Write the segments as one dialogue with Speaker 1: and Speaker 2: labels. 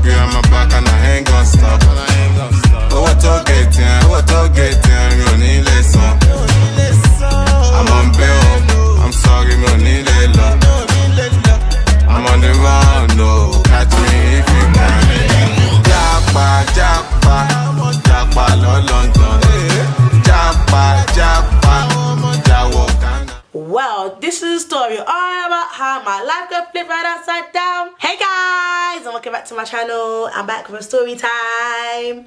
Speaker 1: monkey on my back and I ain't gon' stop. Oh, what to get in, you need listen. I'm on bail, I'm sorry, me need love. I'm on the round, no, catch me if you can. Jackpot, London. Jackpot,
Speaker 2: well, this is a story all about how my life got flipped right upside down. Hey guys, and welcome back to my channel. I'm back with a story time.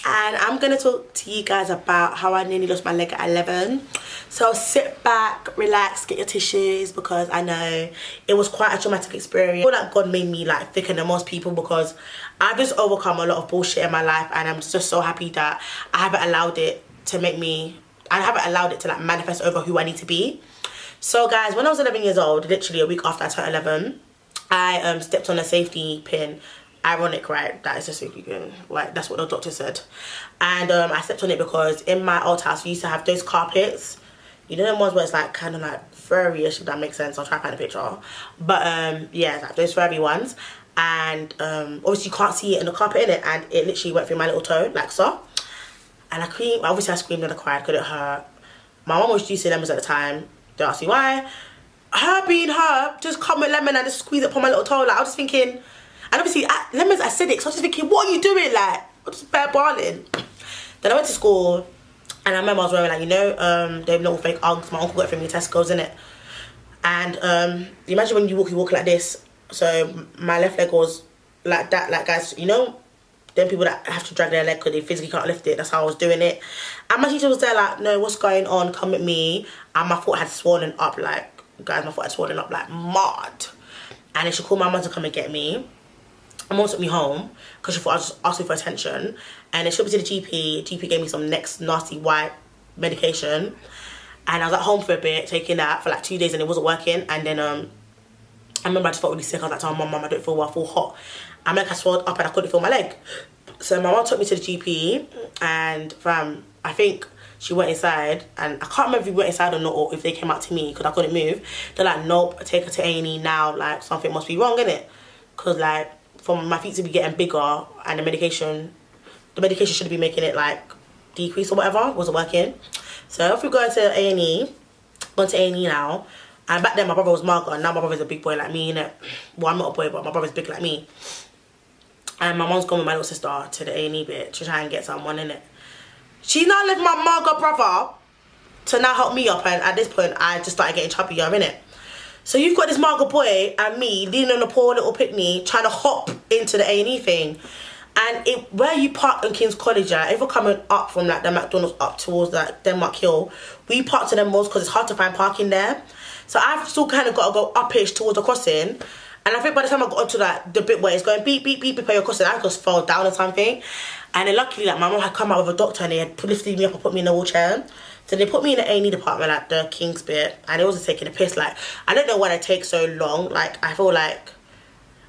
Speaker 2: And I'm going to talk to you guys about how I nearly lost my leg at 11. So sit back, relax, get your tissues, because I know it was quite a traumatic experience. I feel like God made me like thicker than most people, because I've just overcome a lot of bullshit in my life, and I'm just so happy that I haven't allowed it to like manifest over who I need to be. So guys, when I was 11 years old, literally a week after I turned 11, I stepped on a safety pin. Ironic, right? That is a safety pin. Like, that's what the doctor said. And I stepped on it because in my old house, we used to have those carpets. You know them ones where it's like kind of like furry-ish, if that makes sense. I'll try to find a picture. But yeah, like those furry ones. And obviously you can't see it in the carpet, in it, and it literally went through my little toe, like so. And I screamed and I cried because it hurt. My mum was juicing lemons at the time. Don't ask me why. Her being her, just cut my lemon and just squeeze it upon my little toe. Like, I was just thinking, and obviously lemon's acidic, so I was just thinking, what are you doing? Like, I'm just bare balling. Then I went to school, and I remember I was wearing like, you know, them little fake Uggs my uncle got from me Tesco's, innit? And imagine when you walk like this. So my left leg was like that, like guys, you know, them people that have to drag their leg because they physically can't lift it. That's how I was doing it. And my teacher was there like, no, what's going on? Come with me. And my foot had swollen up like, guys, my foot had swollen up like mad. And then she called my mum to come and get me. My mum took me home because she thought I was just asking for attention. And then she took me to the GP. GP gave me some next nasty white medication. And I was at home for a bit, taking that for like 2 days, and it wasn't working. And then I remember I just felt really sick. I was like, telling my mum, I don't feel well, I feel hot. I'm like, I swelled up and I couldn't feel my leg. So my mum took me to the GP, and I think she went inside, and I can't remember if we went inside or not, or if they came out to me because I couldn't move. They're like, nope, take her to A&E now, like something must be wrong, innit? Because like, for my feet to be getting bigger and the medication should be making it like decrease or whatever, wasn't working. So if we go to A&E, gone to A&E now, and back then my brother was Margaret, and now my brother's a big boy like me, innit? Well, I'm not a boy, but my brother's big like me. And my mom's gone with my little sister to the A&E bit to try and get someone, innit? She's now left my Margaret brother to now help me up, and at this point I just started getting chubbier, innit? So you've got this Margaret boy and me leaning on a poor little picnic trying to hop into the A&E thing. And where you park in King's College, if we're coming up from like the McDonald's up towards like Denmark Hill, we park to them malls because it's hard to find parking there. So I've still kind of got to go upish towards the crossing. And I think by the time I got onto like the bit where it's going beep, beep, beep, beep, your crossing, I just fell down or something. And then luckily, like, my mum had come out with a doctor and they had lifted me up and put me in a wheelchair. So they put me in the A&E department, like the King's bit, and it wasn't taking a piss. Like, I don't know why they take so long. Like, I feel like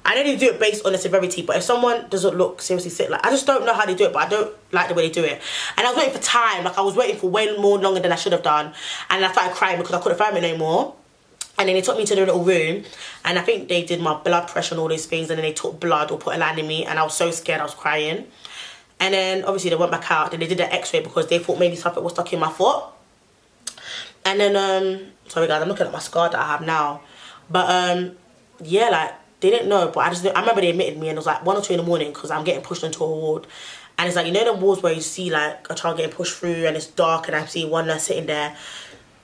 Speaker 2: I don't even do it based on the severity, but if someone doesn't look seriously sick, like, I just don't know how they do it, but I don't like the way they do it. And I was waiting for time, like I was waiting for way more longer than I should have done. And I started crying because I couldn't find it anymore. And then they took me to the little room, and I think they did my blood pressure and all these things, and then they took blood or put a line in me, and I was so scared, I was crying. And then obviously they went back out, then they did an x-ray because they thought maybe something was stuck in my foot. And then, sorry guys, I'm looking at my scar that I have now. But yeah, like, they didn't know, but I remember they admitted me, and it was like 1 or 2 in the morning because I'm getting pushed into a ward. And it's like, you know the wards where you see like a child getting pushed through and it's dark and I see one nurse sitting there.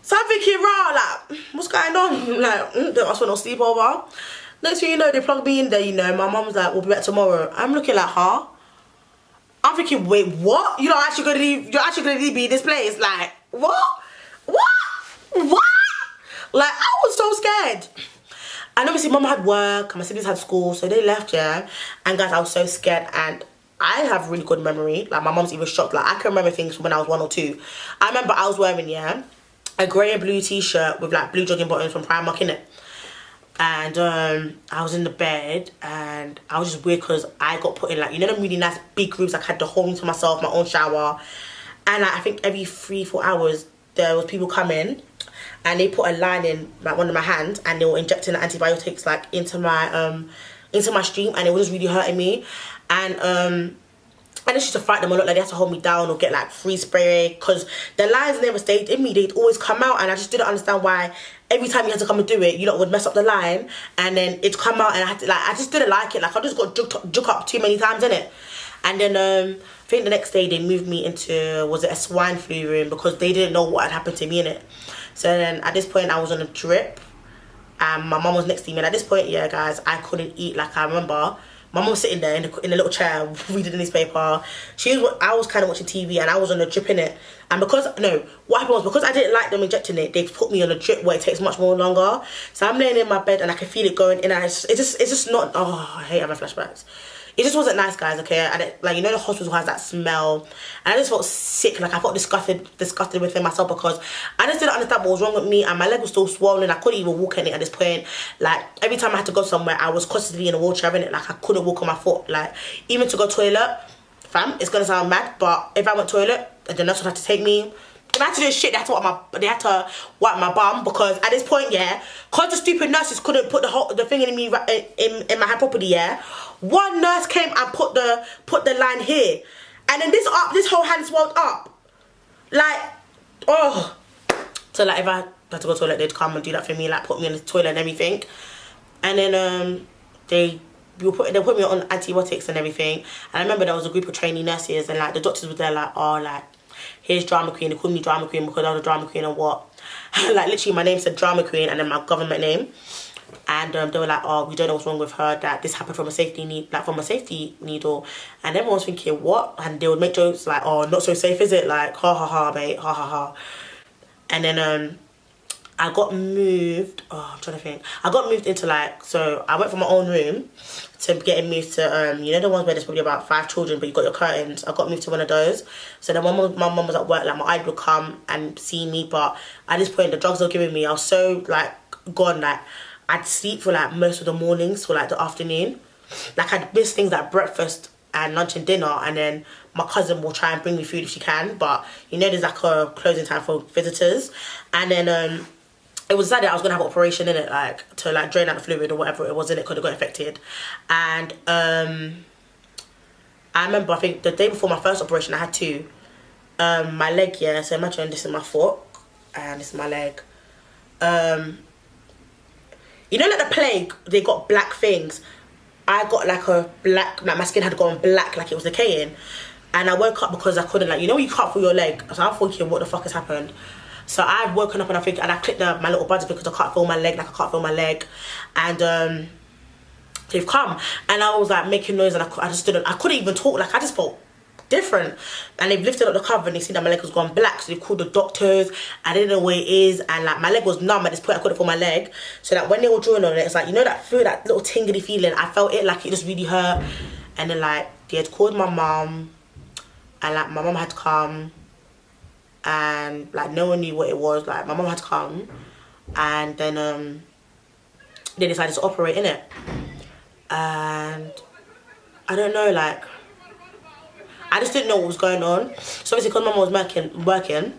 Speaker 2: So I'm thinking, raw, like, what's going on? Like, don't ask for no sleepover. Next thing you know, they plugged me in there, you know. My mum's like, we'll be back tomorrow. I'm looking like, huh? I'm thinking, wait, what? You're actually gonna leave me in this place? Like, what? Like, I was so scared. And obviously, mum had work, and my siblings had school, so they left, yeah. And guys, I was so scared, and I have really good memory. Like, my mum's even shocked. Like, I can remember things from when I was 1 or 2. I remember I was wearing, yeah, a grey and blue t-shirt with like blue jogging bottoms from Primark, innit? And I was in the bed, and I was just weird because I got put in like, you know, them really nice big rooms. Like, I had the whole room to myself, my own shower. And like, I think every 3-4 hours there was people coming, and they put a line in like one of my hands, and they were injecting the antibiotics like into my into my stream, and it was just really hurting me. And I just used to fight them a lot. Like, they had to hold me down or get like free spray, because the lines never stayed in me. They'd always come out, and I just didn't understand why every time you had to come and do it, you lot would mess up the line, and then it'd come out, and I had to, like, I just didn't like it. Like, I just got juke up too many times, innit? And then I think the next day they moved me into, was it a swine flu room, because they didn't know what had happened to me, innit? So then at this point I was on a drip, and my mum was next to me, and at this point, yeah guys, I couldn't eat. Like, I remember my mum was sitting there in a little chair reading the newspaper. I was kind of watching TV, and I was on a drip in it. And what happened was, because I didn't like them injecting it, they put me on a drip where it takes much more longer. So I'm laying in my bed, and I can feel it going in, and it's just not, oh, I hate having flashbacks. It just wasn't nice, guys, okay? And like, you know, the hospital has that smell, and I just felt sick. Like, I felt disgusted within myself, because I just didn't understand what was wrong with me, and my leg was still swollen. I couldn't even walk in it at this point. Like, every time I had to go somewhere, I was constantly in a wheelchair, in it. Like, I couldn't walk on my foot. Like, even to go toilet, fam, it's gonna sound mad, but if I went toilet, the nurse would have to take me. If I had to do shit, they had to wipe my bum, because at this point, yeah, because the stupid nurses couldn't put the thing in me in my hand properly, yeah. One nurse came and put the line here, and then this whole hand swelled up, like, oh. So like, if I had to go to the toilet, they'd come and do that for me, like put me in the toilet and everything. And then they put me on antibiotics and everything. And I remember there was a group of trainee nurses, and like the doctors were there, like, oh, like, here's drama queen. They called me drama queen because I was a drama queen, and what? Like, literally my name said drama queen, and then my government name. And they were like, oh, we don't know what's wrong with her, that this happened from a safety needle. And everyone was thinking, what? And they would make jokes like, oh, not so safe, is it? Like, ha ha ha, mate, ha ha ha. And then I got moved, I'm trying to think. I got moved into, like, so I went from my own room to getting moved to, you know, the ones where there's probably about 5 children, but you got your curtains. I got moved to one of those. So then when my mum was at work, like, my aunt would come and see me, but at this point, the drugs they were giving me, I was so, like, gone, like, I'd sleep for like most of the mornings, for like the afternoon. Like, I'd miss things like breakfast and lunch and dinner, and then my cousin will try and bring me food if she can, but you know, there's like a closing time for visitors. And then it was decided I was gonna have an operation in it, like to like drain out the fluid or whatever it was in it, could have got infected. And I remember, I think the day before my first operation, I had 2. My leg, yeah, so imagine this is my foot and this is my leg. You know, like the plague, they got black things. I got like a black, like my skin had gone black, like it was decaying. And I woke up because I couldn't, like, you know when you can't feel your leg? So I'm thinking, what the fuck has happened? So I've woken up and I clicked my little buttons because I can't feel my leg, And they've come. And I was like making noise, and I couldn't even talk, like I just felt different. And they've lifted up the cover, and they see that my leg was gone black, so they've called the doctors. I didn't know where it is, and like my leg was numb at this point. I couldn't feel my leg, so that when they were drawing on it, it's like, you know, that little tingly feeling, I felt it, like it just really hurt. And then like they had called my mum, and like my mum had to come, and like no one knew what it was. Like my mum had to come, and then they decided to operate in it. And I don't know, like, I just didn't know what was going on. So obviously, because mum was working,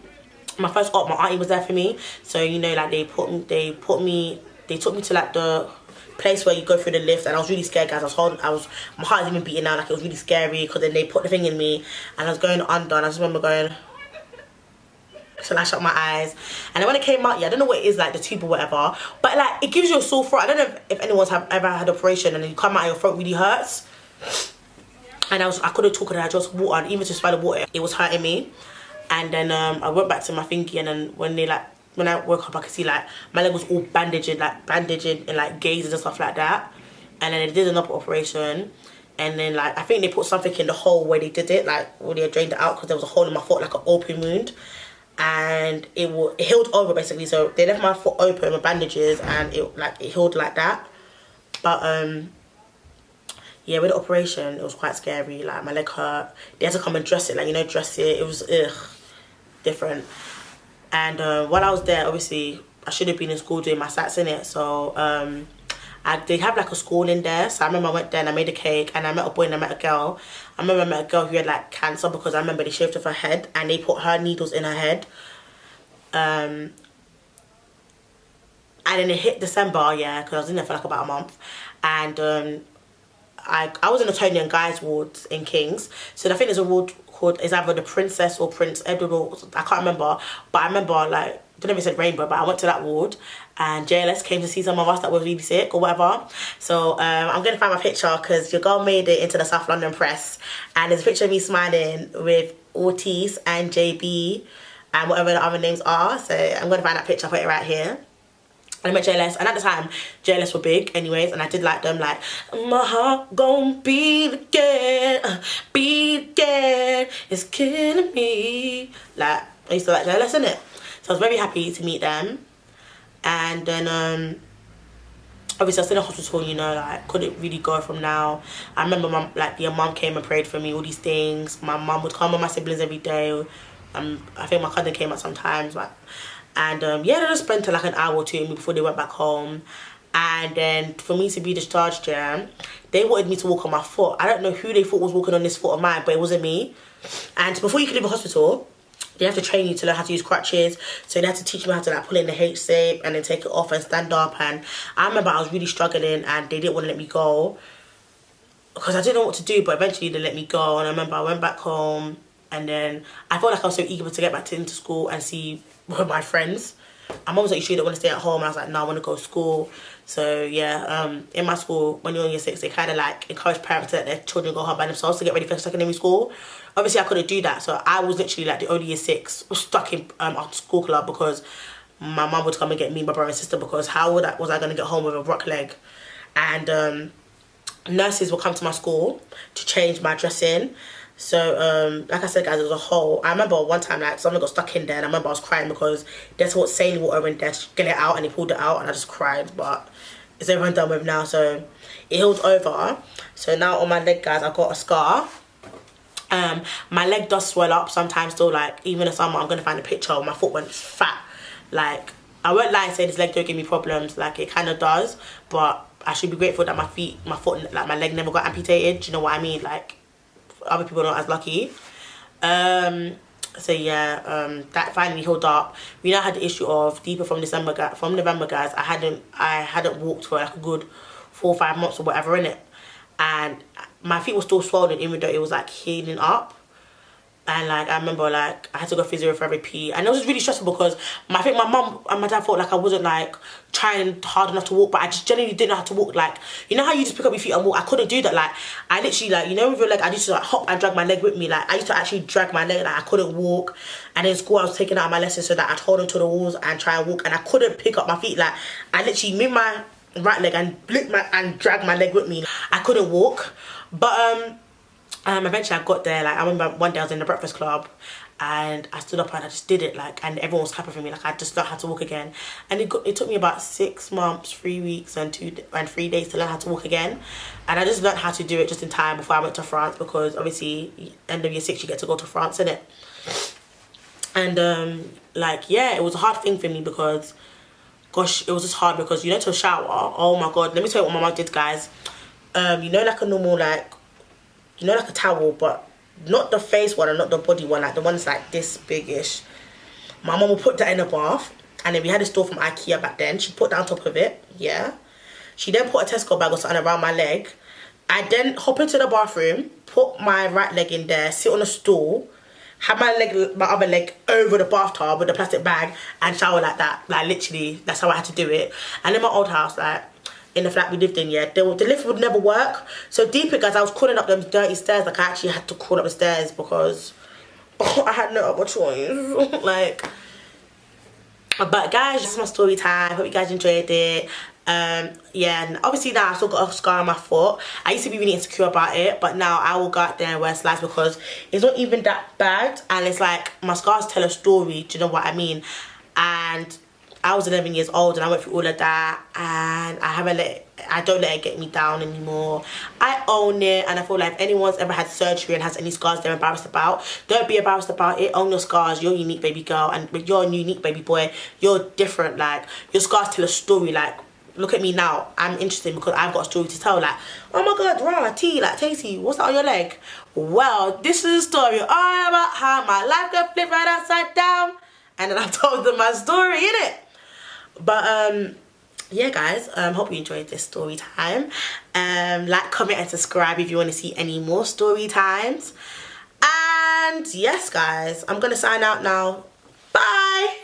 Speaker 2: my first op, my auntie was there for me. So, you know, like they took me to like the place where you go through the lift, and I was really scared, guys. My heart was even beating now, like it was really scary, because then they put the thing in me, and I was going under, and I just remember going, so I shut my eyes. And then when it came out, yeah, I don't know what it is, like the tube or whatever, but like it gives you a sore throat. I don't know if anyone's ever had an operation and then you come out and your throat really hurts. And I couldn't talk, and I just water, and even to swallow water, it was hurting me. And then I went back to my thingy, and then when I woke up, I could see like my leg was all bandaging and like gazes and stuff like that. And then they did another operation, and then like I think they put something in the hole where they did it, like where they drained it out, because there was a hole in my foot, like an open wound, and it healed over basically. So they left my foot open with bandages, and it healed like that. But yeah, with the operation, it was quite scary. Like, my leg hurt. They had to come and dress it, like, you know, dress it. It was, different. And while I was there, obviously, I should have been in school doing my sats in it. So, they have, like, a school in there. So, I remember I went there and I made a cake. And I met a boy and I met a girl. I remember I met a girl who had, like, cancer, because I remember they shaved off her head. And they put her needles in her head. And then it hit December, yeah, because I was in there for, like, about a month. And I was in a Tony and Guy's ward in King's. So I think there's a ward called, it's either the Princess or Prince Edward, or I can't remember. But I remember, like, I don't know if it said Rainbow, but I went to that ward and JLS came to see some of us that were really sick or whatever. So I'm going to find my picture because your girl made it into the South London press. And there's a picture of me smiling with Ortiz and JB and whatever the other names are. So I'm going to find that picture, put it right here. And I met JLS, and at the time, JLS were big anyways, and I did like them, like, my heart gon' beat again, it's killing me. Like, I used to like JLS, innit? So I was very happy to meet them. And then, obviously I was in the hospital, you know, like, couldn't really go from now. I remember mum, like, your mum came and prayed for me, all these things. My mum would come with my siblings every day. I think my cousin came at sometimes, like, and yeah, they just spent like an hour or two with me before they went back home. And then for me to be discharged, yeah, they wanted me to walk on my foot. I don't know who they thought was walking on this foot of mine, but it wasn't me. And before you can leave the hospital, they have to train you to learn how to use crutches. So they had to teach me how to like pull in the H shape and then take it off and stand up. And I remember I was really struggling and they didn't want to let me go because I didn't know what to do, but eventually they let me go. And I remember I went back home and then I felt like I was so eager to get back into school and see my friends. My mum was like, you sure you don't want to stay at home? I was like, no, I want to go to school. So yeah, in my school, when you're in year 6, they kind of like encourage parents to let their children go home by themselves to get ready for secondary school. Obviously I couldn't do that, so I was literally like the only year 6 stuck in our school club because my mum would come and get me, my brother and sister, because how was I going to get home with a broke leg? And nurses would come to my school to change my dressing. So, like I said, guys, it was a hole. I remember one time, like, something got stuck in there, and I remember I was crying because there's what saline water in there to get it out, and he pulled it out, and I just cried, but it's everyone done with now, so it healed over. So now on my leg, guys, I've got a scar. My leg does swell up sometimes still, like, even in the summer, I'm going to find a picture, my foot went fat. Like, I won't lie and say this leg don't give me problems, like, it kind of does, but I should be grateful that my leg never got amputated, do you know what I mean? Like, other people are not as lucky. So yeah, that finally healed up. We now had the issue of deeper from November, guys. I hadn't walked for like a good 4 or 5 months or whatever in it, and my feet were still swollen even though it was like healing up. And like I remember, like I had to go physiotherapy, and it was just really stressful because I think my mum and my dad thought like I wasn't like trying hard enough to walk, but I just genuinely didn't know how to walk. Like, you know how you just pick up your feet and walk? I couldn't do that. Like, I literally, like, you know, with your leg, I used to like hop and drag my leg with me. Like, I used to actually drag my leg. Like, I couldn't walk. And in school, I was taking out my lessons so that I'd hold onto the walls and try and walk, and I couldn't pick up my feet. Like, I literally moved my right leg and and drag my leg with me. I couldn't walk, but eventually I got there. Like, I remember one day I was in the Breakfast Club and I stood up and I just did it, like, and everyone was clapping for me. Like, I just learned how to walk again, and it took me about 6 months, 3 weeks and 3 days to learn how to walk again. And I just learned how to do it just in time before I went to France, because obviously end of year 6 you get to go to France, innit? And like, yeah, it was a hard thing for me because, gosh, it was just hard because, you know, to shower, oh my god, let me tell you what my mum did, guys. You know, like a normal, like, you know, like a towel, but not the face one and not the body one, like the one's like this big-ish. My mum will put that in a bath, and then we had a store from IKEA back then. She put that on top of it, yeah. She then put a Tesco bag or something around my leg. I then hop into the bathroom, put my right leg in there, sit on a stool, have my other leg over the bathtub with the plastic bag, and shower like that. Like, literally, that's how I had to do it. And in my old house, like, in the flat we lived in, yeah, the lift would never work. So deep it, guys, I was crawling up them dirty stairs. Like, I actually had to crawl up the stairs because I had no other choice. Like, but guys, that's my story time. Hope you guys enjoyed it. Yeah, and obviously now I still got a scar on my foot. I used to be really insecure about it, but now I will go out there and wear slides because it's not even that bad, and it's like my scars tell a story, do you know what I mean? And I was 11 years old and I went through all of that, and I don't let it get me down anymore. I own it, and I feel like if anyone's ever had surgery and has any scars they're embarrassed about, don't be embarrassed about it. Own your scars. You're a unique baby girl, and you're a unique baby boy. You're different. Like, your scars tell a story. Like, look at me now. I'm interesting because I've got a story to tell. Like, oh my god, rah, T, like, Tasty, what's that on your leg? Well, this is a story all about how my life got flipped right upside down, and then I told them my story, innit? But yeah guys, hope you enjoyed this story time. Like, comment and subscribe if you want to see any more story times. And yes guys, I'm gonna sign out now. Bye.